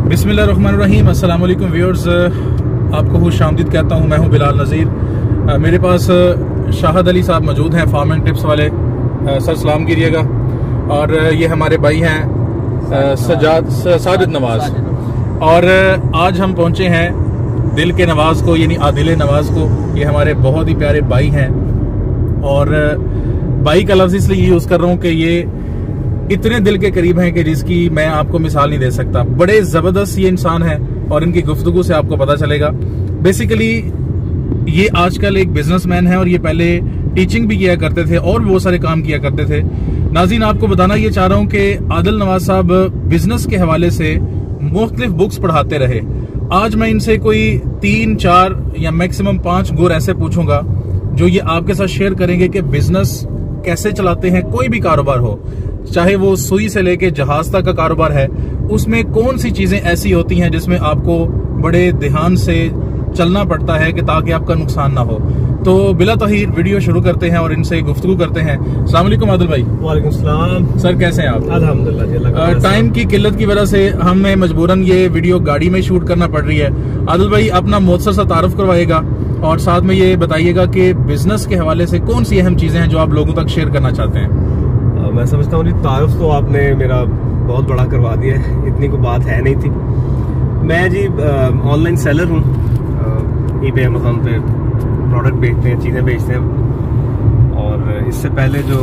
बिस्मिल्लाहिर्रहमानिर्रहीम। अस्सलाम वालेकुम व्यूअर्स, आपको खुश आमदीद कहता हूँ। मैं हूँ बिलाल नज़ीर। मेरे पास शाहद अली साहब मौजूद हैं, फार्म एंड टिप्स वाले। सर सलाम कीजिएगा। और ये हमारे भाई हैं साजिद नवाज। और आज हम पहुँचे हैं दिल के नवाज को, यानी आदिल नवाज को। ये हमारे बहुत ही प्यारे भाई हैं। और भाई का लफ्ज़ इसलिए यूज़ कर रहा हूँ कि ये इतने दिल के करीब हैं कि जिसकी मैं आपको मिसाल नहीं दे सकता। बड़े जबरदस्त ये इंसान है और इनकी गुफ्तगू से आपको पता चलेगा। बेसिकली ये आजकल एक बिजनेसमैन है और ये पहले टीचिंग भी किया करते थे और बहुत सारे काम किया करते थे। नाज़रीन, आपको बताना ये चाह रहा हूँ कि आदिल नवाज साहब बिजनेस के हवाले से मुख्तलिफ बुक्स पढ़ाते रहे। आज मैं इनसे कोई 3-4 या मैक्सिमम 5 गुर ऐसे पूछूंगा जो ये आपके साथ शेयर करेंगे कि बिजनेस कैसे चलाते हैं। कोई भी कारोबार हो, चाहे वो सुई से लेके जहाज तक का कारोबार है, उसमें कौन सी चीजें ऐसी होती हैं जिसमें आपको बड़े ध्यान से चलना पड़ता है कि ताकि आपका नुकसान ना हो। तो बिला तहीर वीडियो शुरू करते हैं और इनसे गुफ्तगू करते हैं। अस्सलाम वालेकुम आदिल भाई। वालेकुम सलाम सर, कैसे हैं आप? अल्हम्दुलिल्लाह। टाइम की किल्लत की वजह से हमें मजबूरन ये वीडियो गाड़ी में शूट करना पड़ रही है। आदिल भाई अपना मुख्तसर सा तारुफ करवाएगा और साथ में ये बताइएगा कि बिजनेस के हवाले से कौन सी अहम चीजें हैं जो आप लोगों तक शेयर करना चाहते हैं। मैं समझता हूँ तारुफ तो आपने मेरा बहुत बड़ा करवा दिया है, इतनी कोई बात है नहीं थी। मैं जी ऑनलाइन सेलर हूँ, ईबे अमेज़न पे प्रोडक्ट बेचते हैं, चीज़ें बेचते हैं। और इससे पहले जो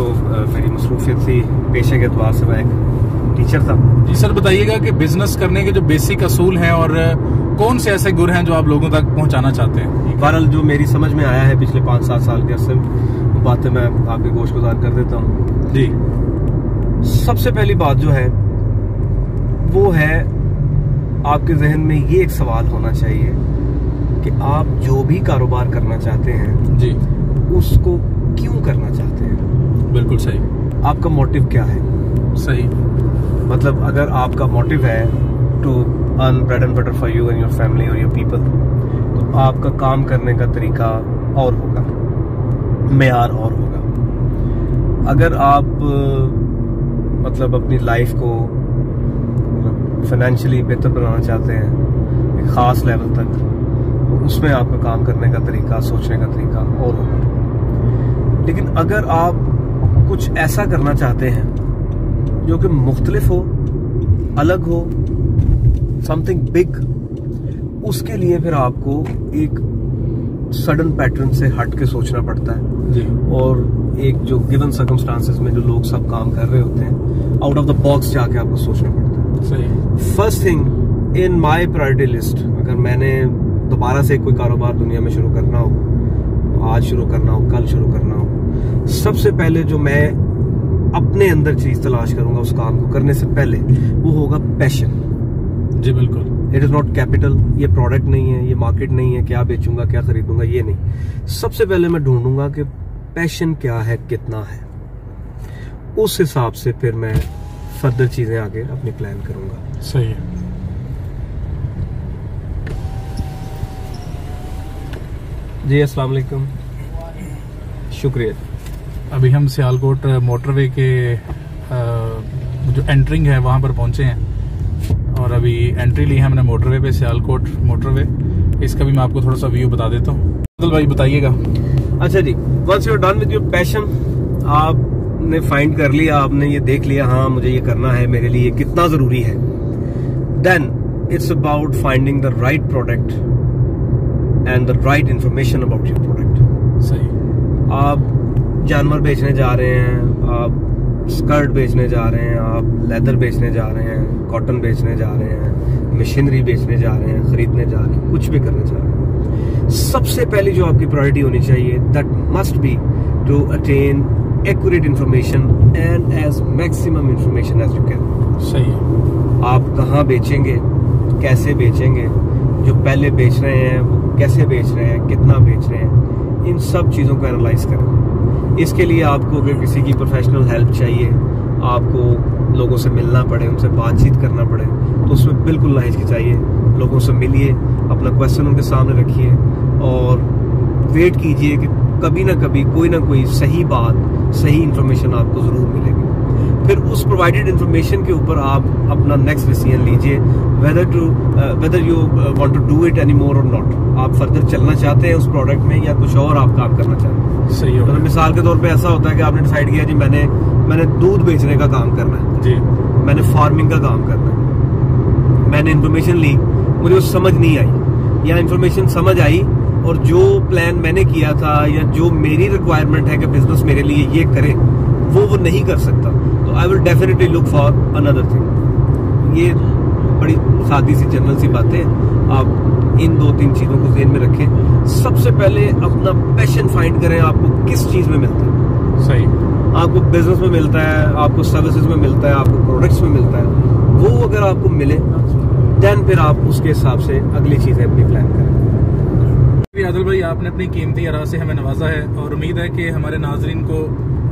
मेरी मसरूफियत थी पेशे के एतबार से, मैं एक टीचर था। जी सर, बताइएगा कि बिजनेस करने के जो बेसिक असूल हैं और कौन से ऐसे गुर हैं जो आप लोगों तक पहुंचाना चाहते हैं। बहरहाल जो मेरी समझ में आया है पिछले 5-7 साल के अरसे में, वो बातें मैं आपके गोशगुजार कर देता हूँ जी। सबसे पहली बात जो है वो है, आपके जहन में ये एक सवाल होना चाहिए कि आप जो भी कारोबार करना चाहते हैं जी, उसको क्यों करना चाहते हैं। बिल्कुल सही। आपका मोटिव क्या है? सही। मतलब अगर आपका मोटिव है to earn bread and butter for you and your family और योर पीपल, तो आपका काम करने का तरीका और होगा, मेयार और होगा। अगर आप मतलब अपनी लाइफ को फाइनेंशियली बेहतर बनाना चाहते हैं एक ख़ास लेवल तक, तो उसमें आपका काम करने का तरीका, सोचने का तरीका और होगा। लेकिन अगर आप कुछ ऐसा करना चाहते हैं जो कि मुख्तलिफ हो, अलग हो, समथिंग बिग, उसके लिए फिर आपको एक सडन पैटर्न से हट के सोचना पड़ता है जी। और एक जो गिवन सर्कमस्टांसेस में जो लोग सब काम कर रहे होते हैं, आउट ऑफ द बॉक्स जाके आपको सोचना पड़ता है। सही। First thing in my priority list, अगर मैंने दोबारा से कोई कारोबार दुनिया में शुरू करना हो, आज शुरू करना हो, कल शुरू करना हो, सबसे पहले जो मैं अपने अंदर चीज तलाश करूंगा उस काम को करने से पहले, वो होगा पैशन। जी बिल्कुल। It is not capital. ये प्रोडक्ट नहीं है, ये मार्केट नहीं है, क्या बेचूंगा, क्या खरीदूंगा, ये नहीं। सबसे पहले मैं ढूंढूंगा कि पैशन क्या है, कितना है। उस हिसाब से फिर मैं फर्दर चीजें आगे अपनी प्लान करूंगा। सही है। जी अस्सलाम वालेकुम, शुक्रिया। अभी हम सियालकोट मोटरवे के जो एंट्रिंग है वहां पर पहुंचे हैं और अभी एंट्री ली है हमने मोटरवे पे, सियालकोट मोटरवे। इसका भी मैं आपको थोड़ा सा व्यू बता देता हूँ। अब्दुल भाई बताइएगा। अच्छा जी, once you are done with your passion, आपने फाइंड कर लिया, आपने ये देख लिया, हाँ मुझे ये करना है, मेरे लिए कितना जरूरी है, then it's about finding the right product and the right information about your product. सही। आप जानवर बेचने जा रहे हैं, आप स्कर्ट बेचने जा रहे हैं, आप लेदर बेचने जा रहे हैं, कॉटन बेचने जा रहे हैं, मशीनरी बेचने जा रहे हैं, खरीदने जा रहे हैं, कुछ भी करना चाह रहे हैं, सबसे पहले जो आपकी प्रायोरिटी होनी चाहिए, that must be to attain accurate information and as maximum information as you can. सही है। आप कहाँ बेचेंगे, कैसे बेचेंगे, जो पहले बेच रहे हैं वो कैसे बेच रहे हैं, कितना बेच रहे हैं, इन सब चीज़ों को एनालाइज करें। इसके लिए आपको अगर किसी की प्रोफेशनल हेल्प चाहिए, आपको लोगों से मिलना पड़े, उनसे बातचीत करना पड़े, तो उसमें बिल्कुल ना हिचकिचाइए। लोगों से मिलिए, अपना क्वेश्चन उनके सामने रखिए और वेट कीजिए कि कभी ना कभी कोई ना कोई सही बात, सही इंफॉर्मेशन आपको ज़रूर मिलेगी। फिर उस प्रोवाइडेड इंफॉर्मेशन के ऊपर आप अपना नेक्स्ट डिसीजन लीजिए, whether you want to do it any more और नॉट। आप फर्दर चलना चाहते हैं उस प्रोडक्ट में या कुछ और आप काम करना चाहते हैं। सही होगा। तो मिसाल के तौर पे ऐसा होता है कि आपने डिसाइड किया जी मैंने दूध बेचने का काम करना है जी, मैंने फार्मिंग का काम करना है, मैंने इन्फॉर्मेशन ली, मुझे वो समझ नहीं आई या इन्फॉर्मेशन समझ आई और जो प्लान मैंने किया था या जो मेरी रिक्वायरमेंट है कि बिजनेस मेरे लिए ये करे वो नहीं कर सकता, तो I will definitely look for another thing. ये बड़ी सादी सी जनरल सी बातें, आप इन 2-3 चीजों को ज़हन में रखें। सबसे पहले अपना पैशन फाइंड करें, आपको किस चीज में मिलता है। सही, आपको बिजनेस में मिलता है, आपको सर्विसेज में मिलता है, आपको प्रोडक्ट्स में मिलता है, वो अगर आपको मिले देन फिर आप उसके हिसाब से अगली चीजें अपनी प्लान करें। आदिल भाई, आपने अपनी कीमती आरा से हमें नवाजा है और उम्मीद है कि हमारे नाजरीन को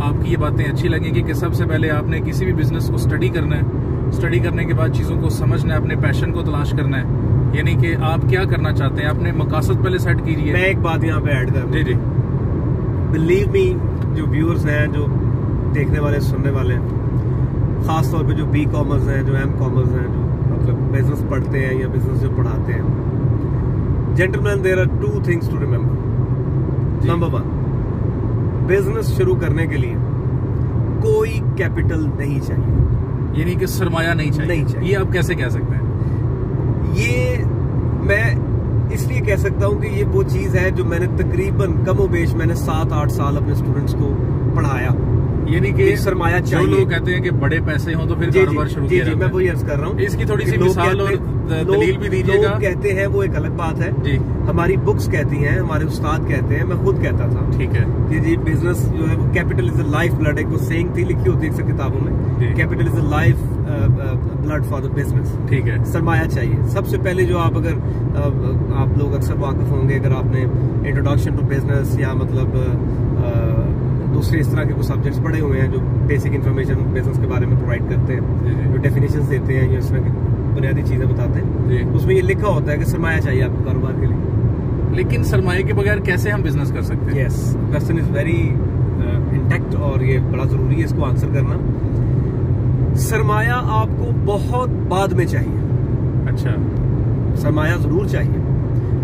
आपकी ये बातें अच्छी लगेंगी कि सबसे पहले आपने किसी भी बिजनेस को स्टडी करना है, स्टडी करने के बाद चीज़ों को समझना है, अपने पैशन को तलाश करना है, यानी कि आप क्या करना चाहते हैं, अपने मकासद पहले सेट कीजिए। मैं एक बात यहाँ पे ऐड कर, जी जी, बिलीव मी, जो व्यूअर्स हैं, जो देखने वाले सुनने वाले हैं, खास तौर पे जो बी कॉमर्स हैं, जो एम कॉमर्स हैं, जो मतलब बिजनेस पढ़ते हैं या बिजनेस जो पढ़ाते हैं, gentleman, there are 2 things to remember. Number 1, business शुरू करने के लिए कोई कैपिटल नहीं चाहिए, यानी कि सरमाया नहीं चाहिए। ये आप कैसे कह सकते हैं? ये मैं इसलिए कह सकता हूं कि ये वो चीज है जो मैंने तकरीबन कमोबेश मैंने 7-8 साल अपने स्टूडेंट्स को पढ़ाया। यानी कि सरमाया चाहिए। जो लोग कहते हैं कि बड़े पैसे हों तो फिर कारोबार शुरू किया जाता है। मैं वही अर्ज कर रहा हूँ। इसकी थोड़ी सी मिसाल और दलील भी दीजिएगा। लोग कहते हैं वो एक अलग बात है जी, हमारी बुक्स कहती हैं, हमारे उस्ताद कहते हैं, मैं खुद कहता था, ठीक है, कि जी बिजनेस जो है वो capital is the life blood, एक वो सेइंग थी लिखी होती है अक्सर किताबों में, capital is the life blood for the business. ठीक है, सरमाया चाहिए। सबसे पहले जो आप अगर आप लोग अक्सर वाकिफ होंगे, अगर आपने इंट्रोडक्शन टू बिजनेस या मतलब दूसरे इस तरह के कुछ सब्जेक्ट्स पढ़े हुए हैं जो बेसिक इन्फॉर्मेशन बिजनेस के बारे में प्रोवाइड करते हैं, जो डेफिनेशंस देते हैं या इस तरह की बुनियादी चीजें बताते हैं, उसमें ये लिखा होता है कि सरमाया चाहिए आपको कारोबार के लिए। लेकिन सरमाए के बगैर कैसे हम बिजनेस कर सकते हैं? Yes, question is very intact और ये बड़ा जरूरी है इसको आंसर करना। सरमाया आपको बहुत बाद में चाहिए। अच्छा, सरमाया जरूर चाहिए,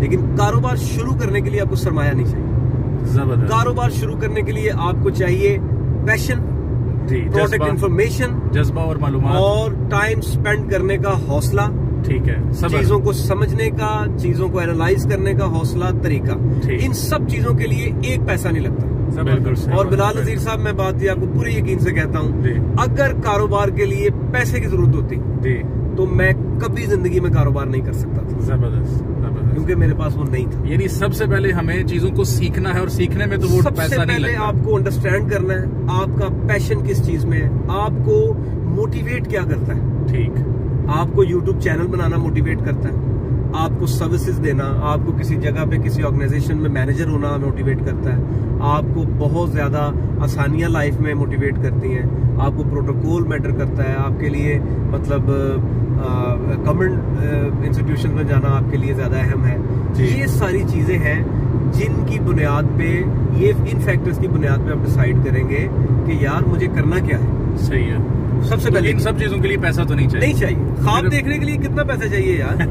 लेकिन कारोबार शुरू करने के लिए आपको सरमाया नहीं चाहिए। जबरदस्त। कारोबार शुरू करने के लिए आपको चाहिए पैशन, प्रोडक्ट इंफॉर्मेशन, जज्बा और मालूमात और टाइम स्पेंड करने का हौसला। ठीक है, चीजों को समझने का, चीजों को एनालाइज करने का हौसला, तरीका। इन सब चीजों के लिए एक पैसा नहीं लगता। बिल्कुल। और बिलाल नजीर साहब, मैं बात आपको पूरे यकीन से कहता हूँ, अगर कारोबार के लिए पैसे की जरूरत होती तो मैं कभी जिंदगी में कारोबार नहीं कर सकता था। जबरदस्त, क्योंकि मेरे पास वो नहीं था। यानी सबसे पहले हमें चीजों को सीखना है और सीखने में तो वो पैसा नहीं लगता। आपको अंडरस्टैंड करना है आपका पैशन किस चीज में है, आपको मोटिवेट क्या करता है। ठीक, आपको यूट्यूब चैनल बनाना मोटिवेट करता है, आपको सर्विसेज देना, आपको किसी जगह पे किसी ऑर्गेनाइजेशन में मैनेजर होना मोटिवेट करता है, आपको बहुत ज्यादा आसानियां लाइफ में मोटिवेट करती हैं, आपको प्रोटोकॉल मैटर करता है, आपके लिए मतलब गवर्नमेंट इंस्टीट्यूशन में जाना आपके लिए ज्यादा अहम है। ये सारी चीजें हैं जिनकी बुनियाद पे, ये इन फैक्टर्स की बुनियाद पे आप डिसाइड करेंगे कि यार मुझे करना क्या है। सही है। सबसे पहले इन सब चीजों के लिए पैसा तो नहीं चाहिए। ख्वाब देखने के लिए कितना पैसा चाहिए यार?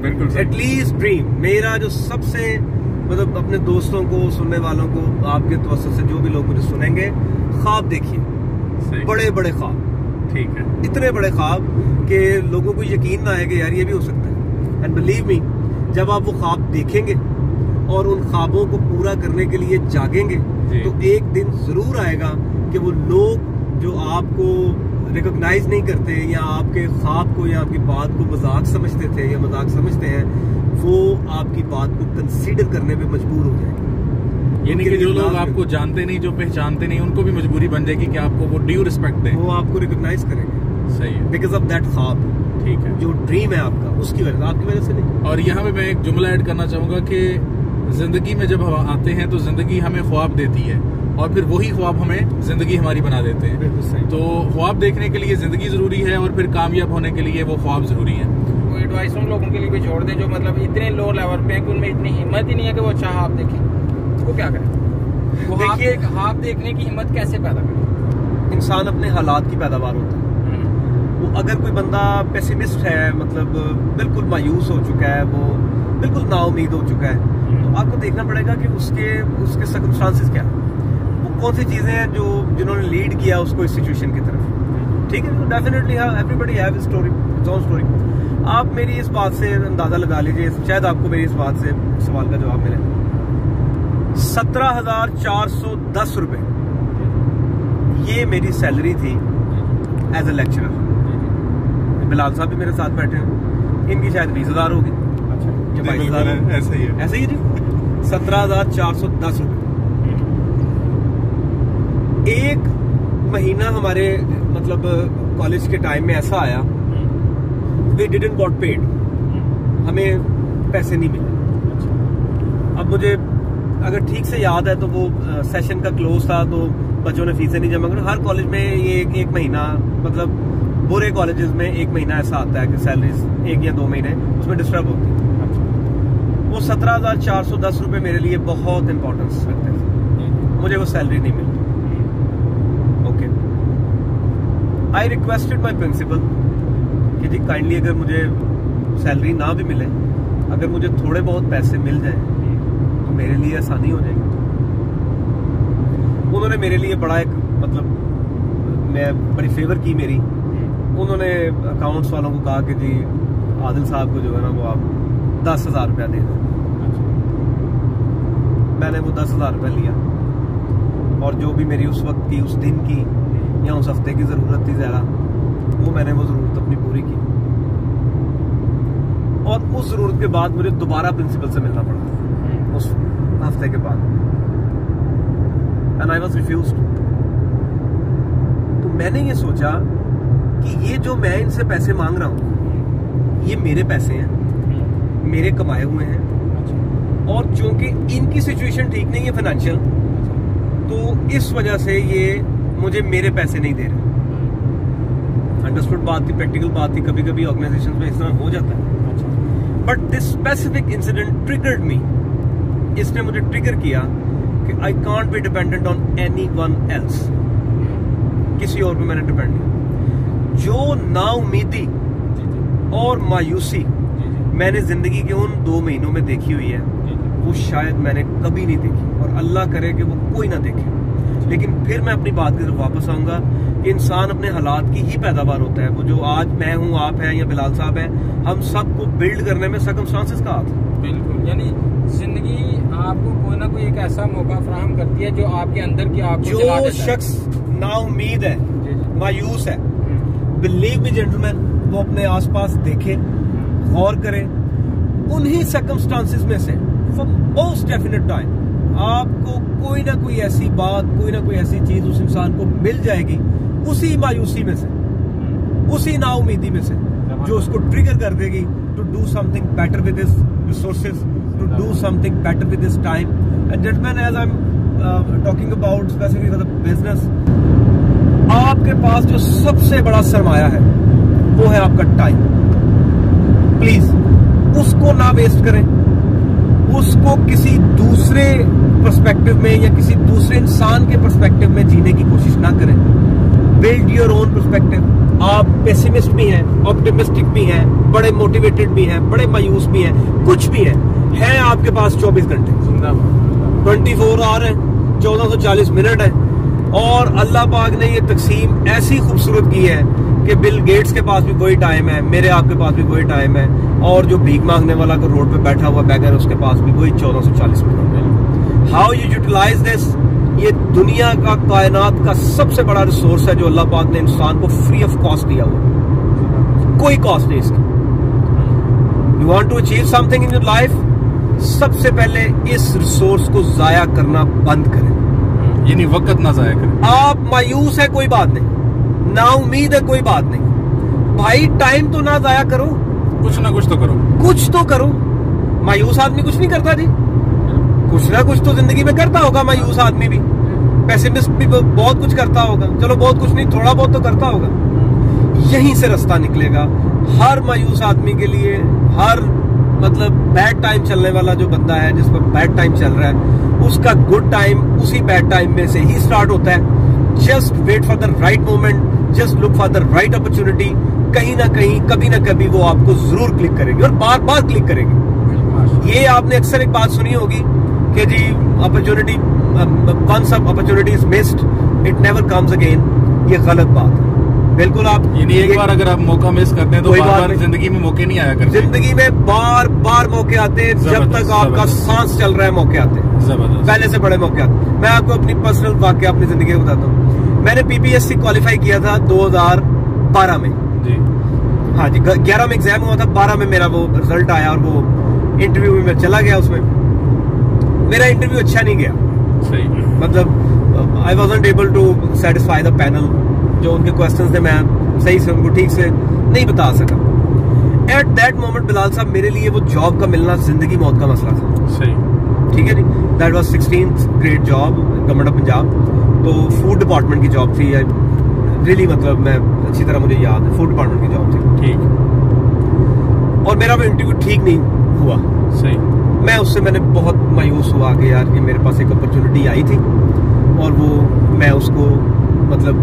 बिल्कुल। At least dream. मेरा जो सबसे मतलब अपने दोस्तों को, सुनने वालों को, आपके तवज्जुह से जो भी लोग मुझे सुनेंगे, ख्वाब देखिए, बड़े बड़े ख्वाब। ठीक है, इतने बड़े ख्वाब कि लोगों को यकीन ना आए कि यार ये भी हो सकता है। एंड बिलीव मी, जब आप वो ख्वाब देखेंगे और उन ख्वाबों को पूरा करने के लिए जागेंगे तो एक दिन जरूर आएगा कि वो लोग जो आपको रिकॉग्नाइज नहीं करते या आपके ख्वाब को या आपकी बात को मजाक समझते थे या मजाक समझते हैं, वो आपकी बात को कंसीडर करने पे मजबूर हो जाएंगे। यानी कि जो लोग आपको जानते नहीं, जो पहचानते नहीं, उनको भी मजबूरी बन जाएगी कि आपको वो ड्यू रिस्पेक्ट दें, वो आपको रिकॉग्नाइज करेंगे। सही है, बिकॉज ऑफ दैट ख्वाब। ठीक है, जो ड्रीम है आपका, उसकी वजह से, आपकी वजह से नहीं। और यहाँ पे मैं एक जुमला ऐड करना चाहूंगा कि जिंदगी में जब हम आते हैं तो जिंदगी हमें ख्वाब देती है और फिर वही ख्वाब हमें जिंदगी हमारी बना देते हैं। तो ख्वाब देखने के लिए जिंदगी जरूरी है और फिर कामयाब होने के लिए वो ख्वाब जरूरी है। वो एडवाइस उन लोगों के लिए भी छोड़ दें जो मतलब इतने लो लेवल पे हैं कि उनमें इतनी हिम्मत ही नहीं है कि वो चाह आप देखें, वो क्या करें? वो ख्वाब देखने की हिम्मत कैसे पैदा करें? इंसान अपने हालात की पैदावार होता है। वो अगर कोई बंदा पेसिमिस्ट है, मतलब बिल्कुल मायूस हो चुका है, वो बिल्कुल नाउमीद हो चुका है, तो आपको देखना पड़ेगा कि उसके सर्कमस्टांसेस क्या है, वो कौन सी चीजें हैं जिन्होंने लीड किया उसको इस सिचुएशन की तरफ। ठीक है, definitely everybody have his story, its own story. आप मेरी इस बात से अंदाजा लगा लीजिए, शायद आपको मेरी इस बात से सवाल का जवाब मिले। 17,410 रुपए ये मेरी सैलरी थी एज ए लेक्चरर। बिलाल साहब भी मेरे साथ बैठे हैं, इनकी शायद 20,000 होगी। अच्छा, 22,000 ऐसे ही है। ऐसे ही जी, 17,410 रुपए। एक महीना हमारे मतलब कॉलेज के टाइम में ऐसा आया, वी डिडंट गॉट पेड, हमें पैसे नहीं मिले। अब मुझे अगर ठीक से याद है तो वो सेशन का क्लोज था, तो बच्चों ने फीसें नहीं जमा करी। हर कॉलेज में ये एक महीना, मतलब बुरे कॉलेजेस में एक महीना ऐसा आता है कि सैलरीज 1 या 2 महीने उसमें डिस्टर्ब होती है। वो 17,410 रुपए मेरे लिए बहुत इंपॉर्टेंस रखते थे, मुझे वो सैलरी नहीं मिली। Okay, I requested my principal कि जी काइंडली अगर मुझे सैलरी ना भी मिले, अगर मुझे थोड़े बहुत पैसे मिल जाए तो मेरे लिए आसानी हो जाएगी। उन्होंने मेरे लिए बड़ा एक मतलब मैं बड़ी फेवर की मेरी। उन्होंने अकाउंट्स वालों को कहा कि जी आदिल साहब को जो है ना वो आप 10,000 रुपया दे दें। मैंने वो 10,000 रुपया लिया, और जो भी मेरी उस वक्त की, उस दिन की या उस हफ्ते की जरूरत थी ज़्यादा, वो मैंने वो जरूरत अपनी पूरी की। और उस जरूरत के बाद मुझे दोबारा प्रिंसिपल से मिलना पड़ा उस हफ्ते के बाद, एंड आई वाज रिफ्यूज्ड। तो मैंने ये सोचा कि ये जो मैं इनसे पैसे मांग रहा हूं, ये मेरे पैसे हैं, मेरे कमाए हुए हैं, और चूंकि इनकी सिचुएशन ठीक नहीं है फाइनेंशियल, तो इस वजह से ये मुझे मेरे पैसे नहीं दे रहे। अंडरस्टूड बात थी, प्रैक्टिकल बात थी, कभी कभी ऑर्गेनाइजेशन में इस तरह हो जाता है। But this specific incident triggered मी, इसने मुझे ट्रिगर किया कि I can't be dependent on anyone else, किसी और पे मैंने डिपेंड नहीं। जो नाउमीदी और मायूसी मैंने जिंदगी के उन 2 महीनों में देखी हुई है, वो शायद मैंने कभी नहीं देखी, और अल्लाह करे कि वो कोई ना देखे। लेकिन फिर मैं अपनी बात की तरफ वापस आऊंगा कि इंसान अपने हालात की ही पैदावार होता है। वो जो आज मैं हूं, आप हैं या बिलाल साहब हैं, हम सबको बिल्ड करने में सर्कमस्टांसेस का हाथ है। बिल्कुल, यानी जिंदगी आपको कोई ना कोई एक ऐसा मौका फराहम करती है जो आपके अंदर की आपको जगा देता है। जो शख्स नाउमीद है, मायूस है, बिलीव मी जेंटलमैन, वो अपने आसपास देखे, गौर करें, उन्हीं सर्कमस्टांसेस में से फॉर मोस्ट डेफिनेट टाइम आपको कोई ना कोई ऐसी बात, कोई ना कोई ऐसी चीज उस इंसान को मिल जाएगी, उसी मायूसी में से, उसी नाउमीदी में से, जो उसको ट्रिगर कर देगी to do something better with his resources, to do something better with his time. And gentleman, as I am talking about specifically for the business, आपके पास जो सबसे बड़ा सरमाया है वो है आपका टाइम। प्लीज उसको ना वेस्ट करें, उसको किसी दूसरे पर्सपेक्टिव में या किसी दूसरे इंसान के पर्सपेक्टिव में जीने की कोशिश ना करें। Build your own perspective. आप पेसिमिस्ट भी हैं, ऑप्टिमिस्टिक भी हैं, बड़े मोटिवेटेड भी हैं, बड़े मायूस भी हैं, कुछ भी है आपके पास 24 घंटे, 24 आवर है, 1440 मिनट है। और अल्लाह पाक ने ये तकसीम ऐसी खूबसूरत की है कि बिल गेट्स के पास भी वही टाइम है, मेरे आपके पास भी वही टाइम है, और जो भीख मांगने वाला को रोड पे बैठा हुआ बैगर उसके पास भी वही 1440 मिनट है। हाउ यू यूटिलाइज दिस, ये दुनिया का, कायनात का सबसे बड़ा रिसोर्स है जो अल्लाह पाक ने इंसान को फ्री ऑफ कॉस्ट दिया हुआ, कोई कॉस्ट नहीं इसकी। You want to achieve something in your life, सबसे पहले इस रिसोर्स को जाया करना बंद करें, यानी वक्त ना जाया करें। आप मायूस है कोई बात नहीं, ना उम्मीद है कोई बात नहीं, भाई टाइम तो ना जाया करो, कुछ ना कुछ तो करो, कुछ तो करो। मायूस आदमी कुछ नहीं करता जी, कुछ ना कुछ तो जिंदगी में करता होगा मायूस आदमी भी, पेसिमिस्ट भी बहुत कुछ करता होगा, चलो बहुत कुछ नहीं थोड़ा बहुत तो करता होगा। यहीं से रास्ता निकलेगा हर मायूस आदमी के लिए। हर मतलब बैड टाइम चलने वाला जो बंदा है, जिस पर बैड टाइम चल रहा है, उसका गुड टाइम उसी बैड टाइम में से ही स्टार्ट होता है। Just wait for the right moment, just look for the right opportunity. कहीं ना कहीं, कभी ना कभी वो आपको जरूर क्लिक करेगी और बार बार क्लिक करेगी। ये आपने अक्सर एक बात सुनी होगी कि जी opportunity, once opportunity is missed it never comes again. ये गलत बात है, बिल्कुल। आप एक बार अगर आप मौका मिस करते हैं तो बार बार जिंदगी में मौके नहीं आया करते। जिंदगी में बार बार मौके आते हैं, जब तक आपका सांस चल रहा है मौके आते हैं, पहले से बड़े मौके आते हैं। मैं आपको अपनी पर्सनल वाकया अपनी जिंदगी में बताता हूँ। मैंने पीपीएससी क्वालिफाई किया था 2012 में जी। हाँ जी, 11 में एग्जाम हुआ था, 12 में मेरा वो रिजल्ट आया और वो इंटरव्यू में मैं चला गया। उसमें मेरा इंटरव्यू अच्छा नहीं गया, सही, मतलब I wasn't able to satisfy the panel. जो उनके क्वेश्चंस थे मैं सही से उनको ठीक से नहीं बता सका। एट दैट मोमेंट बिलाल साहब, मेरे लिए वो जॉब का मिलना जिंदगी मौत का मसला था। सही, ठीक है जी। That was 16th grade job, government of Punjab. तो फूड डिपार्टमेंट की जॉब थी, रियली मतलब मैं अच्छी तरह मुझे याद है, फूड डिपार्टमेंट की जॉब थी। ठीक। और मेरा वो इंटरव्यू ठीक नहीं हुआ। सही। मैं उससे मैंने बहुत मायूस हुआ कि यार ये मेरे पास एक अपॉर्चुनिटी आई थी और वो मैं उसको मतलब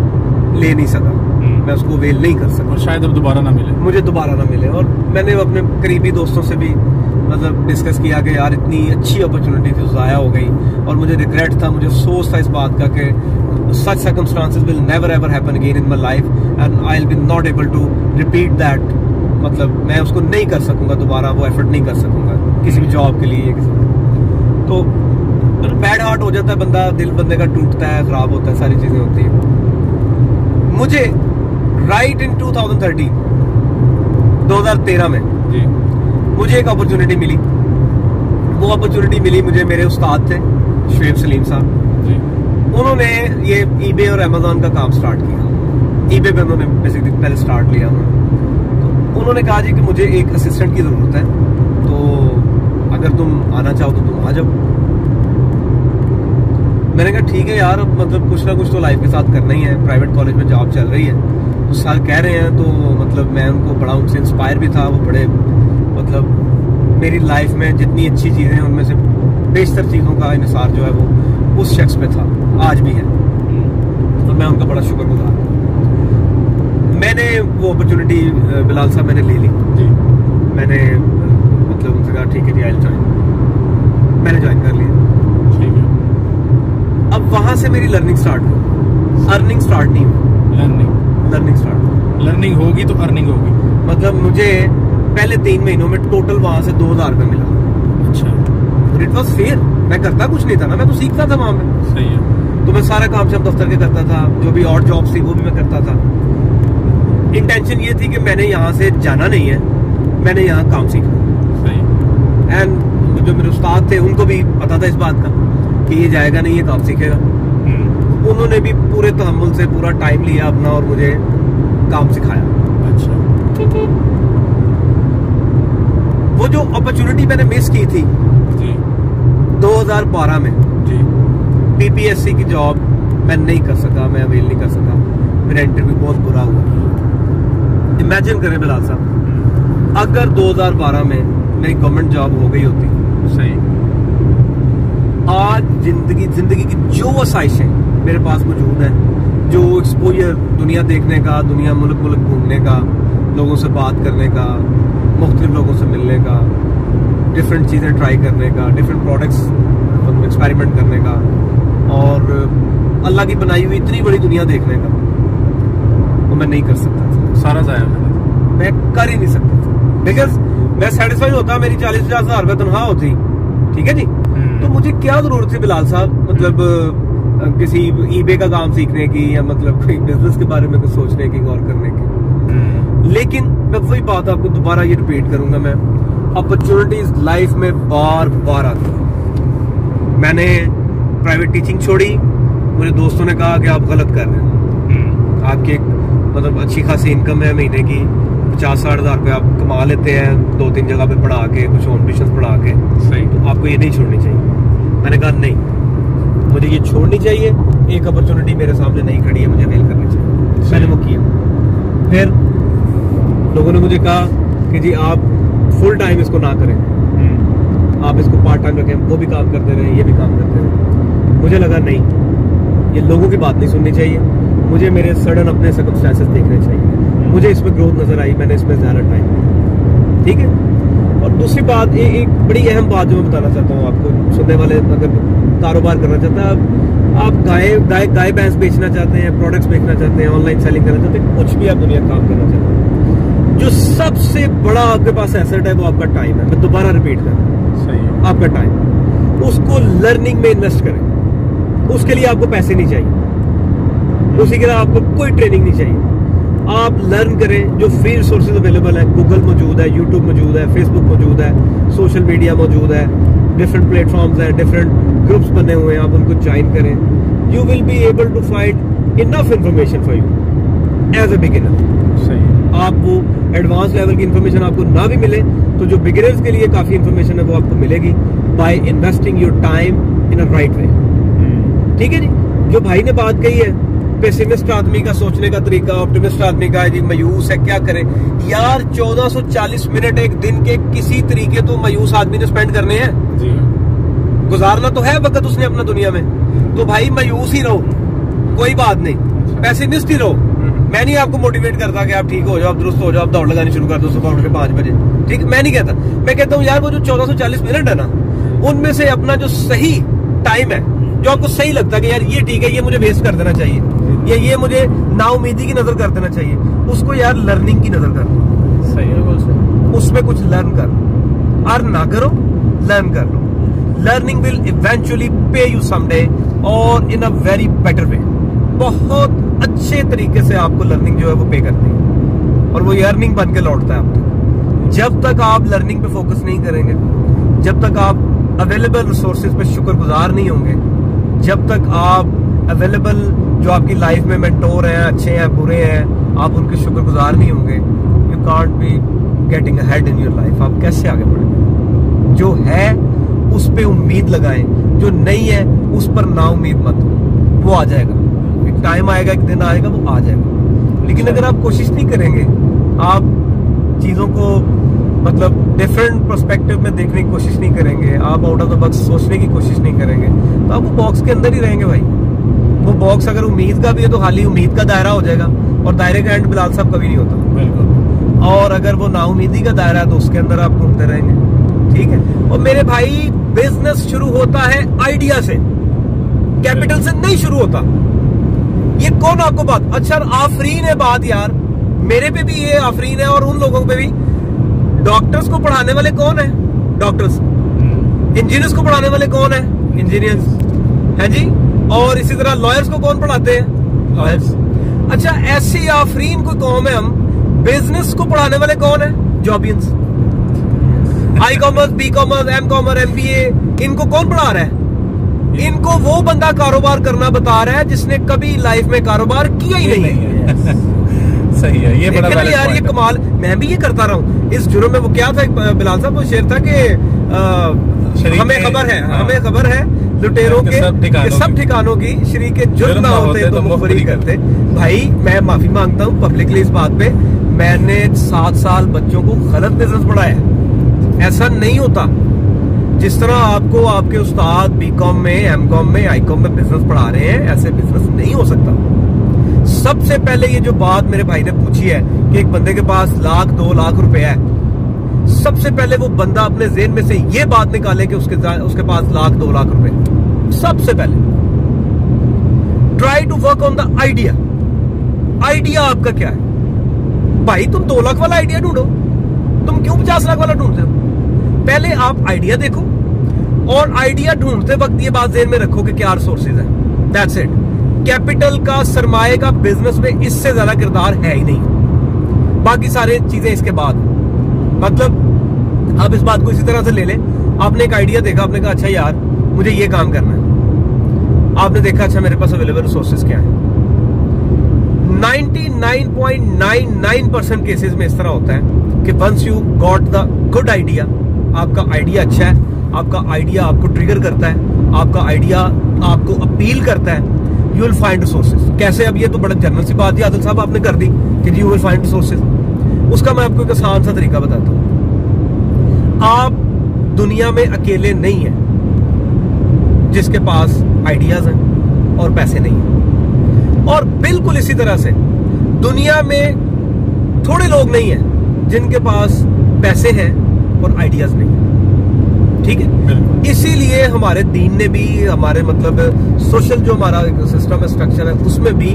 ले नहीं सका, मैं उसको वेल नहीं कर सका, और शायद अब दोबारा ना मिले, मुझे दोबारा ना मिले। और मैंने अपने करीबी दोस्तों से भी मतलब डिस्कस किया कि यार इतनी अच्छी अपॉर्चुनिटी थी, ज़ाया हो गई। और मुझे रिग्रेट था, मुझे अफसोस था इस बात का कि such circumstances will never ever happen again in my life and I'll be not able to repeat that। मतलब मैं उसको नहीं कर सकूंगा दोबारा, वो एफर्ट नहीं कर सकूंगा किसी भी जॉब के लिए, किसी तो बैड हार्ट हो जाता है बंदा, दिल बंदे का टूटता है, खराब होता है, सारी चीजें होती हैं। मुझे राइट इन 2013 में जी मुझे एक अपॉर्चुनिटी मिली। वो अपॉर्चुनिटी मिली मुझे, मेरे उस्ताद थे शुएब सलीम साहब जी। उन्होंने ये ईबे और अमेज़न का काम स्टार्ट किया। ईबे पे उन्होंने बेसिकली पहले स्टार्ट लिया उन्होंने। तो उन्होंने कहा जी कि मुझे एक असिस्टेंट की ज़रूरत है, तो अगर तुम आना चाहो तो तुम आ जाओ। मैंने कहा ठीक है यार, मतलब कुछ ना कुछ तो लाइफ के साथ करना ही है, प्राइवेट कॉलेज में जॉब चल रही है, तो सर कह रहे हैं, तो मतलब मैं उनको बड़ा उनसे इंस्पायर भी था। वो बड़े मतलब मेरी लाइफ में जितनी अच्छी चीज़ें हैं उनमें से बेशतर चीज़ों का इंसार जो है वो उस शख्स पे था, आज भी है, और मैं उनका बड़ा शुक्रगुजार हूँ। मैंने वो अपॉर्चुनिटी बिलाल साहब मैंने ले ली जी। मैंने मतलब उनसे कहा ठीक है जी, आई विल ज्वाइन। मैंने ज्वाइन कर लिया, ठीक है। अब वहां से मेरी लर्निंग स्टार्ट हुई, अर्निंग स्टार्ट नहीं हुई, लर्निंग स्टार्ट। लर्निंग होगी तो अर्निंग होगी। मतलब मुझे पहले 3 महीनों में टोटल वहां से 2000 रुपये मिला। अच्छा। इट वॉज फेयर, मैं करता कुछ नहीं था ना, मैं तो सीखता था वहां में। सही है। तो मैं सारा काम शम दफ्तर के करता था, जो भी और जॉब थी वो भी मैं करता था। इंटेंशन ये थी कि मैंने यहाँ से जाना नहीं है, मैंने यहाँ काम सीखना। सही। एंड जो मेरे उस्ताद थे उनको भी पता था इस बात का कि ये जाएगा नहीं, ये काम सीखेगा। उन्होंने भी पूरे तहम्मुल से पूरा टाइम लिया अपना और मुझे काम सिखाया। अच्छा। वो जो अपॉर्चुनिटी मैंने मिस की थी जी 2012 में जी, पीपीएससी की जॉब मैं नहीं कर सका, मैं अवेल नहीं कर सका। मेरा इंटरव्यू बहुत बुरा हुआ। इमेजिन करें बिलाल साहब, अगर 2012 में मेरी गवर्नमेंट जॉब हो गई होती, सही, आज जिंदगी की जो आसाइशें मेरे पास मौजूद है, जो एक्सपोजर दुनिया देखने का, दुनिया मुल्क घूमने का, लोगों से बात करने का, मुख्तलिफ लोगों से मिलने का, डिफरेंट चीज़ें ट्राई करने का, डिफरेंट प्रोडक्ट्स एक्सपेरिमेंट करने का, और अल्लाह की बनाई हुई इतनी बड़ी दुनिया देखने का, वो मैं नहीं कर सकता था। सारा जाया मैं कर ही नहीं सकता था, बिकॉज मैं सेटिस्फाइड होता, मेरी 40-50 हज़ार रुपये तनख्वाह होती, ठीक है जी। तो मुझे क्या जरूरत थी बिलाल साहब, मतलब किसी ईबे का काम सीखने की, या मतलब कोई बिजनेस के बारे में कुछ सोचने की, गौर करने की। लेकिन मैं वही बात आपको दोबारा ये रिपीट करूंगा, मैं अपॉर्चुनिटीज लाइफ में बार बार आती। मैंने प्राइवेट टीचिंग छोड़ी, मुझे दोस्तों ने कहा कि आप गलत कर रहे हैं, आपकी एक मतलब अच्छी खासी इनकम है महीने की, 50-60 हज़ार रुपये आप कमा लेते हैं 2-3 जगह पे पढ़ा के, कुछ और ट्यूशन पढ़ा के, सही, तो आपको ये नहीं छोड़नी चाहिए। मैंने कहा नहीं, मुझे ये छोड़नी चाहिए, एक अपॉर्चुनिटी मेरे सामने नहीं खड़ी है, मुझे अवेल करनी चाहिए। मैंने वो किया। फिर लोगों ने मुझे कहा कि जी आप फुल टाइम इसको ना करें, आप इसको पार्ट टाइम रखें, वो भी काम करते रहे, ये भी काम करते रहे। मुझे लगा नहीं, ये लोगों की बात नहीं सुननी चाहिए, मुझे मेरे सडन अपने सर्कमस्टेंसेस देखने चाहिए, मुझे इसमें ग्रोथ नजर आई, मैंने इसमें ज़्यादा टाइम, ठीक है। और दूसरी बात, एक बड़ी अहम बात जो मैं बताना चाहता हूँ आपको, सुनने वाले अगर कारोबार करना चाहता है, आप गाय भैंस बेचना चाहते हैं, प्रोडक्ट्स बेचना चाहते हैं, ऑनलाइन सेलिंग करना चाहते हैं, कुछ भी आप दुनिया काम करना चाहते हैं, जो सबसे बड़ा आपके पास एसेट है वो आपका टाइम है। मैं दोबारा रिपीट कर रहा हूं, सही है, आपका टाइम। उसको लर्निंग में इन्वेस्ट करें, उसके लिए आपको पैसे नहीं चाहिए, उसी के लिए आपको कोई ट्रेनिंग नहीं चाहिए। आप लर्न करें, जो फ्री रिसोर्सेज अवेलेबल है, गूगल मौजूद है, यूट्यूब मौजूद है, फेसबुक मौजूद है, सोशल मीडिया मौजूद है, डिफरेंट प्लेटफॉर्म्स हैं, डिफरेंट ग्रुप्स बने हुए हैं, आप उनको ज्वाइन करें। You will be able to find enough information for you as a beginner. सही, आप वो एडवांस लेवल की इंफॉर्मेशन आपको ना भी मिले तो जो बिगिनर्स के लिए काफी इंफॉर्मेशन है वो आपको मिलेगी by investing your time in a right way. ठीक है जी। जो भाई ने बात कही है, पेसिमिस्ट आदमी का सोचने का तरीका, ऑप्टिमिस्ट आदमी का जी मायूस है, क्या करे यार। 1440 मिनट एक दिन के किसी तरीके तो मायूस आदमी ने स्पेंड करने हैं जी। गुजारना तो है वक्त उसने अपना दुनिया में, तो भाई मायूस ही रहो, कोई बात नहीं, पेसिमिस्ट ही रहो। मैं नहीं आपको मोटिवेट करता कि आप ठीक हो जाओ, आप दुरुस्त हो जाओ, आप दौड़ लगानी शुरू कर दो सुबह उठ के 5 बजे, ठीक, मैं नहीं कहता। मैं कहता हूँ यार वो जो 1440 मिनट है ना, उनमें से अपना जो सही टाइम है, जो आपको सही लगता है कि यार ये ठीक है, ये मुझे वेस्ट कर देना चाहिए, ये मुझे नाउमीदी की नजर कर देना चाहिए, उसको यार लर्निंग की नजर कर। सही है, उसमें कुछ लर्न कर, अर्न ना करो, लर्न कर लो। लर्निंग विल इवेंचुअली पे यू समडे और इन अ वेरी बेटर वे। बहुत अच्छे तरीके से आपको लर्निंग जो है वो पे करती है और वो अर्निंग बन के लौटता है आपको। जब तक आप लर्निंग पे फोकस नहीं करेंगे, जब तक आप अवेलेबल रिसोर्सेज पे शुक्रगुजार नहीं होंगे, जब तक आप अवेलेबल जो आपकी लाइफ में मेंटोर हैं, अच्छे हैं, बुरे हैं, आप उनके शुक्रगुजार नहीं होंगे, you can't be getting ahead in your life. आप कैसे आगे बढ़ेंगे? जो है उस पे उम्मीद लगाएं, जो नहीं है उस पर ना उम्मीद मत हो, वो आ जाएगा। एक टाइम आएगा, एक दिन आएगा, वो आ जाएगा। लेकिन अगर आप कोशिश नहीं करेंगे, आप चीजों को मतलब डिफरेंट पर्सपेक्टिव में देखने की कोशिश नहीं करेंगे, आप आउट ऑफ द बॉक्स सोचने की कोशिश नहीं करेंगे, तो आप वो बॉक्स के अंदर ही रहेंगे भाई। वो बॉक्स अगर उम्मीद का भी है तो खाली उम्मीद का दायरा हो जाएगा, और दायरे का एंड बिलाल साहब कभी नहीं होता। बिल्कुल। और अगर वो नाउमीदी का दायरा है तो उसके अंदर आप घूमते रहेंगे। ठीक है। और मेरे भाई, बिजनेस शुरू होता है आइडिया से, कैपिटल से नहीं शुरू होता। ये कौन आपको बात, अच्छा आफरीन है बात यार, मेरे पे भी ये आफरीन है और उन लोगों पे भी। डॉक्टर्स को पढ़ाने वाले कौन है? डॉक्टर्स। इंजीनियर्स को पढ़ाने वाले कौन है? इंजीनियर्स, है जी। और इसी तरह लॉयर्स को कौन पढ़ाते हैं? लॉयर्स। अच्छा, ऐसी आफरीन कोई कौम है हम, बिजनेस को पढ़ाने वाले कौन है? जॉबियंस। I commerce, B commerce, M commerce, MBA, इनको कौन पढ़ा रहा है? इनको वो बंदा कारोबार करना बता रहा है जिसने कभी लाइफ में कारोबार किया ही नहीं है। सही है, ये बड़ा यार, ये कमाल। मैं भी ये करता रहा हूँ इस जुर्म में। वो क्या था बिलाल साहब, वो शेर था कि हमें खबर है, हमें खबर है लुटेरों के सब ठिकानों की, शरीके जुर्म ना होते तो मुखबरी करते। भाई मैं माफी मांगता हूँ पब्लिकली इस बात पे, मैंने 7 साल बच्चों को गलत बिजनेस पढ़ाया। ऐसा नहीं होता। जिस तरह आपको आपके उस्ताद BCom में, MCom में, ICom में बिजनेस पढ़ा रहे हैं, ऐसे बिजनेस नहीं हो सकता। सबसे पहले ये जो बात मेरे भाई ने पूछी है कि एक बंदे के पास 1,00,000 2 लाख रुपया है, सबसे पहले वो बंदा अपने ज़हन में से ये बात निकाले कि उसके पास 1,00,000 2 लाख रुपए। सबसे पहले try to work on the idea. Idea आपका क्या है? भाई तुम 2 लाख वाला आइडिया ढूंढो, तुम क्यों 50 लाख वाला ढूंढते हो? पहले आप आइडिया देखो और आइडिया ढूंढते वक्त ये बात ज़हन में रखो कि क्या रिसोर्सेज है। That's it. कैपिटल का, सरमाए का बिजनेस में इससे ज्यादा किरदार है ही नहीं, बाकी सारे चीजें इसके बाद। मतलब आप इस बात को इसी तरह से ले लें, आपने एक आइडिया देखा, आपने कहा अच्छा यार मुझे ये काम करना है, आपने देखा अच्छा मेरे पास अवेलेबल रिसोर्सेज क्या है। 99.99% केसेस में इस तरह होता है कि once you got the good idea, आपका आइडिया अच्छा है, आपका आइडिया आपको ट्रिगर करता है, आपका आइडिया आपको अपील करता है, यू विल फाइंड रिसोर्सेज। कैसे? अब ये तो बड़ा जनरल सी बात है आदिल साहब आपने कर दी कि यू विल फाइंड रिसोर्सेज। उसका मैं आपको एक आसान सा तरीका बताता हूं। आप दुनिया में अकेले नहीं हैं जिसके पास आइडियाज हैं, और पैसे नहीं है। और बिल्कुल इसी तरह से दुनिया में थोड़े लोग नहीं हैं जिनके पास पैसे हैं और आइडियाज नहीं है, ठीक है। इसीलिए हमारे दीन ने भी, हमारे मतलब सोशल जो हमारा सिस्टम है, स्ट्रक्चर है, उसमें भी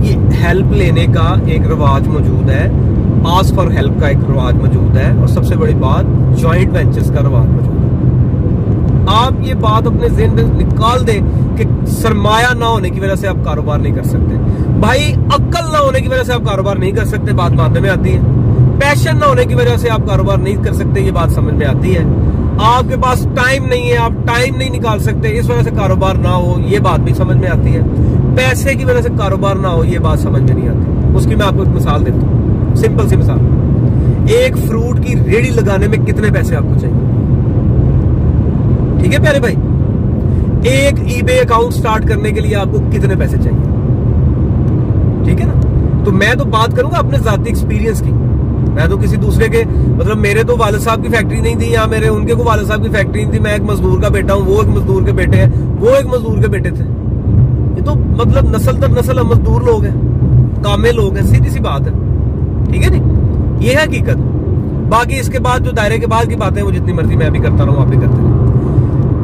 ये हेल्प लेने का एक रिवाज मौजूद है, आस्क फॉर हेल्प का एक रिवाज मौजूद है, और सबसे बड़ी बात जॉइंट वेंचर्स का रिवाज मौजूद है। आप ये बात अपने ज़हन में निकाल दें कि सरमाया ना होने की वजह से आप कारोबार नहीं कर सकते। भाई अक्ल ना होने की वजह से आप कारोबार नहीं कर सकते, बात मानने में आती है। पैशन ना होने की वजह से आप कारोबार नहीं कर सकते, ये बात समझ में आती है। आपके पास टाइम नहीं है, आप टाइम नहीं निकाल सकते, इस वजह से कारोबार ना हो, ये बात भी समझ में आती है। पैसे की वजह से कारोबार ना हो, ये बात समझ में नहीं आती। उसकी मैं आपको एक मिसाल देता हूँ, सिंपल सी मिसाल। एक फ्रूट की रेडी लगाने में कितने पैसे आपको चाहिए? ठीक है प्यारे भाई, एक ईबे अकाउंट स्टार्ट करने के लिए आपको कितने पैसे चाहिए? ठीक है ना। तो मैं तो बात करूंगा अपने जाती एक्सपीरियंस की। मैं तो किसी दूसरे के, मतलब मेरे तो वालिद साहब की फैक्ट्री नहीं थी, या मेरे उनके को वालिद साहब की फैक्ट्री नहीं थी। मैं एक मजदूर का बेटा हूं, वो एक मजदूर के बेटे हैं, वो एक मजदूर के बेटे थे। ये तो मतलब नस्ल दर नस्ल मजदूर लोग हैं, कामे लोग हैं, सीधी सी बात है। ठीक है नी, ये है हकीकत। बाकी इसके बाद जो दायरे के बाद की बातें वो जितनी मर्जी मैं भी करता रहूं, आप भी करते रहो।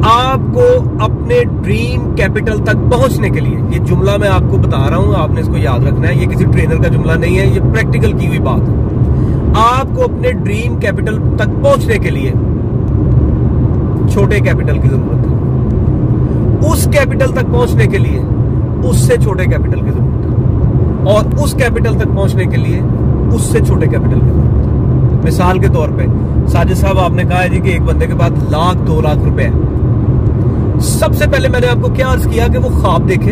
आपको अपने ड्रीम कैपिटल तक पहुंचने के लिए, ये जुमला मैं आपको बता रहा हूं, आपने इसको याद रखना है। ये किसी ट्रेनर का जुमला नहीं है, ये प्रैक्टिकल की हुई बात है। आपको अपने ड्रीम कैपिटल तक पहुंचने के लिए छोटे कैपिटल की जरूरत है। उस कैपिटल तक पहुंचने के लिए उससे छोटे कैपिटल की जरूरत है, और उस कैपिटल तक पहुंचने के लिए उससे छोटे कैपिटल की जरूरत है। मिसाल के तौर पे साजिद साहब, आपने कहा है जी कि एक बंदे के पास 1-2 लाख रुपए है। सबसे पहले मैंने आपको क्या अर्ज किया कि वो ख्वाब देखे,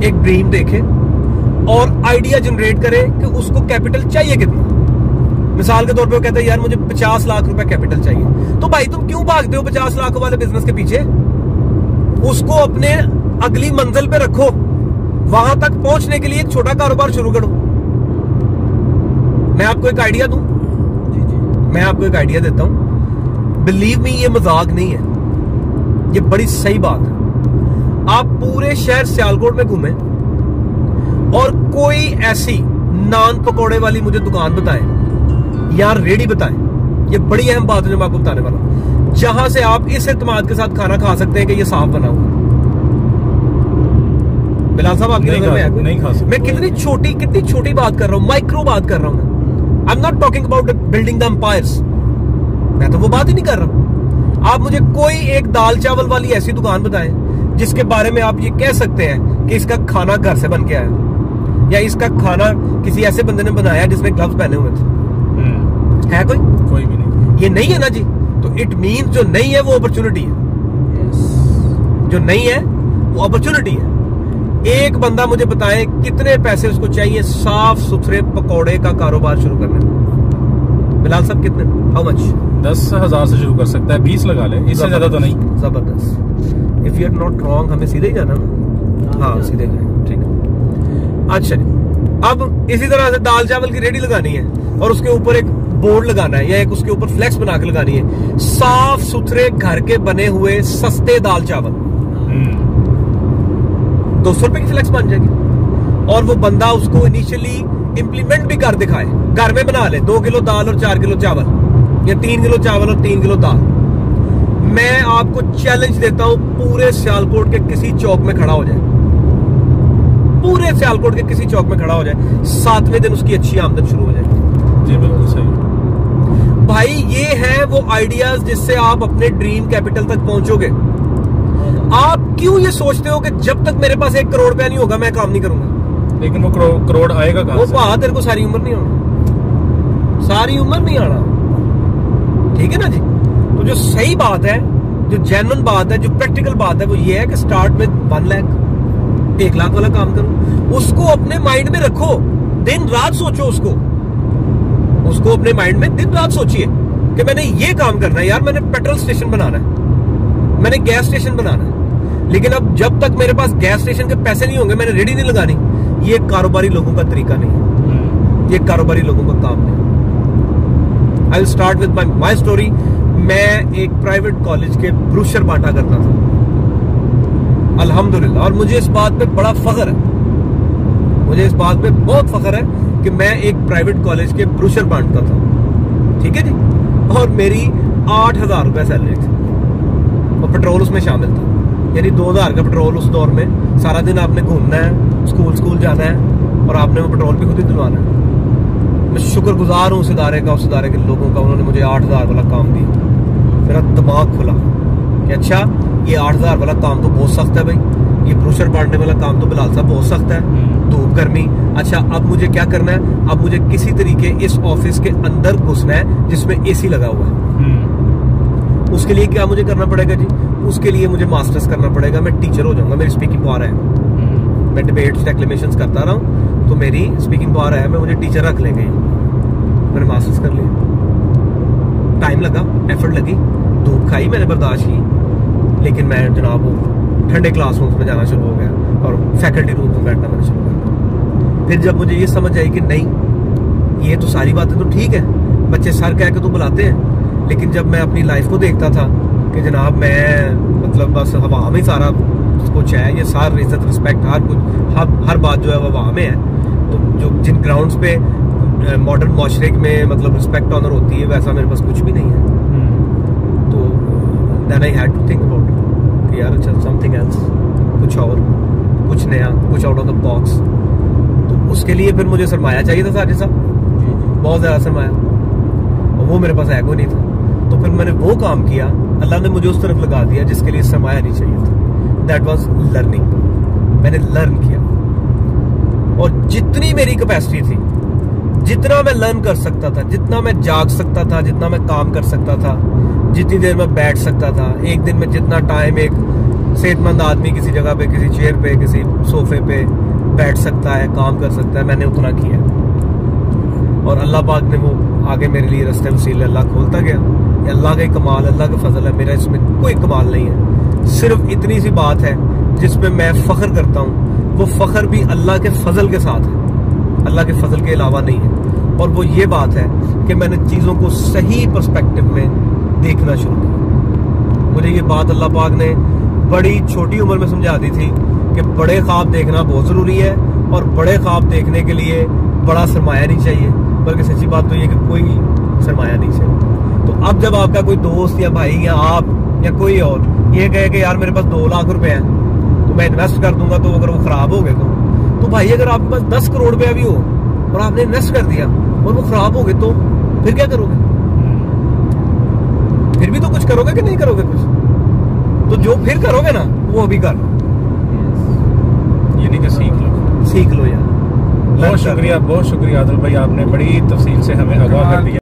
एक ड्रीम देखे और आइडिया जनरेट करे कि उसको कैपिटल चाहिए कितना। मिसाल के तौर पे वो कहता है यार मुझे 50 लाख रुपए कैपिटल चाहिए। तो भाई तुम क्यों भागते हो 50 लाख वाले बिजनेस के पीछे? उसको अपने अगली मंजिल पे रखो, वहां तक पहुंचने के लिए एक छोटा कारोबार शुरू करो। मैं आपको एक आइडिया दूं, मैं आपको एक आइडिया देता हूं, बिलीव मी, ये मजाक नहीं है, ये बड़ी सही बात है। आप पूरे शहर सियालकोट में घूमें और कोई ऐसी नान पकौड़े वाली मुझे दुकान बताएं या रेडी बताएं, ये बड़ी अहम बात है जो मैं आपको बताने वाला हूं, जहां से आप इस एतमाद के साथ खाना खा सकते हैं कि ये साफ बना हुआ। बिलाल साहब आपकी नजर में है? नहीं खा सकते। मैं कितनी छोटी बात कर रहा हूं, माइक्रो बात कर रहा हूं। I am not talking about building the empires, मैं तो वो बात ही नहीं कर रहा। आप मुझे कोई एक दाल चावल वाली ऐसी दुकान बताएं जिसके बारे में आप ये कह सकते हैं कि इसका खाना घर से बन के आया, या इसका खाना किसी ऐसे बंदे ने बनाया जिसने ग्लव्स पहने हुए थे। है कोई भी नहीं। ये नहीं है ना जी, तो इट मीन जो नहीं है वो अपॉर्चुनिटी है। जो नहीं है वो अपॉर्चुनिटी है। एक बंदा मुझे बताए कितने पैसे उसको चाहिए साफ सुथरे पकौड़े का कारोबार शुरू करने में? बिलाल साहब कितने, हाउ मच? 10,000 से शुरू कर सकता है, 20 लगा ले, इससे ज्यादा तो नहीं। जबरदस्त। If you are not wrong, हमें सीधे ही जाना ना? हाँ सीधे जाए, ठीक है। अच्छा, अब इसी तरह से दाल चावल की रेडी लगानी है और उसके ऊपर एक बोर्ड लगाना है, या एक उसके ऊपर फ्लेक्स बना के लगानी है, साफ सुथरे घर के बने हुए सस्ते दाल चावल। 200 रुपए की फ्लेक्स बन जाएगी, और वो बंदा उसको इनिशियली इंप्लीमेंट भी कर दिखाए, घर में बना ले। 2 किलो दाल और 4 किलो चावल, या 3 किलो चावल और 3 किलो दाल। मैं आपको चैलेंज देता हूं, पूरे सियालकोट के किसी चौक में खड़ा हो जाए, पूरे सियालकोट के किसी चौक में खड़ा हो जाए, 7वें दिन उसकी अच्छी आमदन शुरू हो जाएगी। जी बिल्कुल सही भाई, ये है वो आइडियाज जिससे आप अपने ड्रीम कैपिटल तक पहुंचोगे। आप क्यों ये सोचते हो कि जब तक मेरे पास 1 करोड़ रुपया नहीं होगा मैं काम नहीं करूंगा? लेकिन वो करोड़ आएगा कहां से? वो तेरे को सारी उम्र नहीं आना, सारी उम्र नहीं आना। ठीक है ना जी। तो जो सही बात है, जो जेन्युइन बात है, जो प्रैक्टिकल बात है, वो ये है कि स्टार्ट विद 1 लाख, 1 लाख वाला काम करो। उसको अपने माइंड में रखो, दिन रात सोचो उसको अपने माइंड में दिन रात सोचिए कि मैंने ये काम करना है यार, मैंने पेट्रोल स्टेशन बनाना है, मैंने गैस स्टेशन बनाना है। लेकिन अब जब तक मेरे पास गैस स्टेशन के पैसे नहीं होंगे, मैंने रेडी नहीं लगानी। ये कारोबारी लोगों का तरीका नहीं है, ये कारोबारी लोगों का काम नहीं। I will start with my story. मैं एक प्राइवेट कॉलेज के ब्रोशर बांटा करता था। अल्हम्दुलिल्लाह। और मुझे इस बात पे बड़ा फख्र है, मुझे इस बात पे बहुत फख्र है कि मैं एक प्राइवेट कॉलेज के ब्रोशर बांटता था, ठीक है जी, और मेरी 8,000 रुपए सैलरी थी और पेट्रोल उसमें शामिल था। यानी 2,000 का पेट्रोल उस दौर में, सारा दिन आपने घूमना है, स्कूल जाना है और आपने वो पेट्रोल भी खुद ही दिलवाना है। मैं शुक्रगुजार हूँ उस इदारे के लोगों का, उन्होंने मुझे 8,000 वाला काम दिया। मेरा दिमाग खुला कि अच्छा ये 8,000 वाला काम तो बहुत सख्त है भाई, ये ब्रोशर बांटने वाला काम तो बिलाल साहब बहुत सख्त है, धूप गर्मी। अच्छा अब मुझे क्या करना है, अब मुझे किसी तरीके इस ऑफिस के अंदर घुसना है जिसमें एसी लगा हुआ है। उसके लिए क्या मुझे करना पड़ेगा जी, उसके लिए मुझे मास्टर्स करना पड़ेगा, मैं टीचर हो जाऊंगा, मेरी स्पीकिंग पावर है, मैं डिबेट्स डेक्लेमेशंस करता रहा हूँ तो मेरी स्पीकिंग पावर है, मैं मुझे टीचर रख लेंगे। मैंने मास्टर्स कर लिया, टाइम लगा, एफर्ट लगी, धूप खाई, मैंने बर्दाश्त की, लेकिन मैं जनाब वो ठंडे क्लासरूम्स में जाना शुरू हो गया और फैकल्टी रूम में बैठना मैंने शुरू कर दिया। फिर जब मुझे ये समझ आई कि नहीं ये तो सारी बातें तो ठीक है, बच्चे सर कह के तो बुलाते हैं, लेकिन जब मैं अपनी लाइफ को देखता था कि जनाब मैं मतलब बस हवा में सारा कुछ है, ये सारी इज्जत रिस्पेक्ट हर कुछ हर बात जो है वो हवा में है, तो जो जिन ग्राउंड्स पे मॉडर्न माशरे में मतलब रिस्पेक्ट ऑनर होती है वैसा मेरे पास कुछ भी नहीं है। तो then I had to think about it कि यार अच्छा समथिंग एल्स, कुछ और, कुछ नया, कुछ आउट ऑफ द बॉक्स। तो उसके लिए फिर मुझे सरमाया चाहिए था साजिद साहब, बहुत ज़्यादा सरमाया, और वो मेरे पास है कोई नहीं था। तो फिर मैंने वो काम किया, अल्लाह ने मुझे उस तरफ लगा दिया जिसके लिए सरमाया नहीं चाहिए था। That was learning. मैंने लर्न किया और जितनी मेरी कैपेसिटी थी, जितना मैं लर्न कर सकता था, जितना मैं जाग सकता था, जितना मैं काम कर सकता था, जितनी देर मैं बैठ सकता था, एक दिन में जितना टाइम एक सेहतमंद आदमी किसी जगह पे, किसी चेयर पे, किसी सोफे पे बैठ सकता है, काम कर सकता है, मैंने उतना किया। और अल्लाह पाक ने वो आगे मेरे लिए रास्ते वसीले अल्लाह खोलता गया। ये अल्लाह का कमाल, अल्लाह का फजल है, मेरा इसमें कोई कमाल नहीं है। सिर्फ इतनी सी बात है जिसमें मैं फख्र करता हूँ, वो फख्र भी अल्लाह के फजल के साथ है, अल्लाह के फजल के अलावा नहीं है। और वो ये बात है कि मैंने चीज़ों को सही पर्सपेक्टिव में देखना शुरू किया। मुझे ये बात अल्लाह पाक ने बड़ी छोटी उम्र में समझा दी थी कि बड़े ख्वाब देखना बहुत ज़रूरी है, और बड़े ख्वाब देखने के लिए बड़ा सरमाया नहीं चाहिए, बल्कि सच्ची बात तो ये कि कोई सरमाया नहीं चाहिए। तो अब जब आपका कोई दोस्त या भाई या आप या कोई और ये कहे कि यार मेरे पास 2 लाख रुपए हैं तो मैं इन्वेस्ट कर दूंगा, तो अगर वो खराब हो गए तो भाई अगर आपके पास 10 करोड़ रुपया भी हो और आपने इन्वेस्ट कर दिया और वो खराब हो गए तो फिर क्या करोगे? फिर भी तो कुछ करोगे कि नहीं करोगे कुछ? तो जो फिर करोगे ना वो अभी कर, यानी कि सीख लो यार। बहुत शुक्रिया आदिल भाई, आपने बड़ी तफसील से हमें आगाह कर दिया।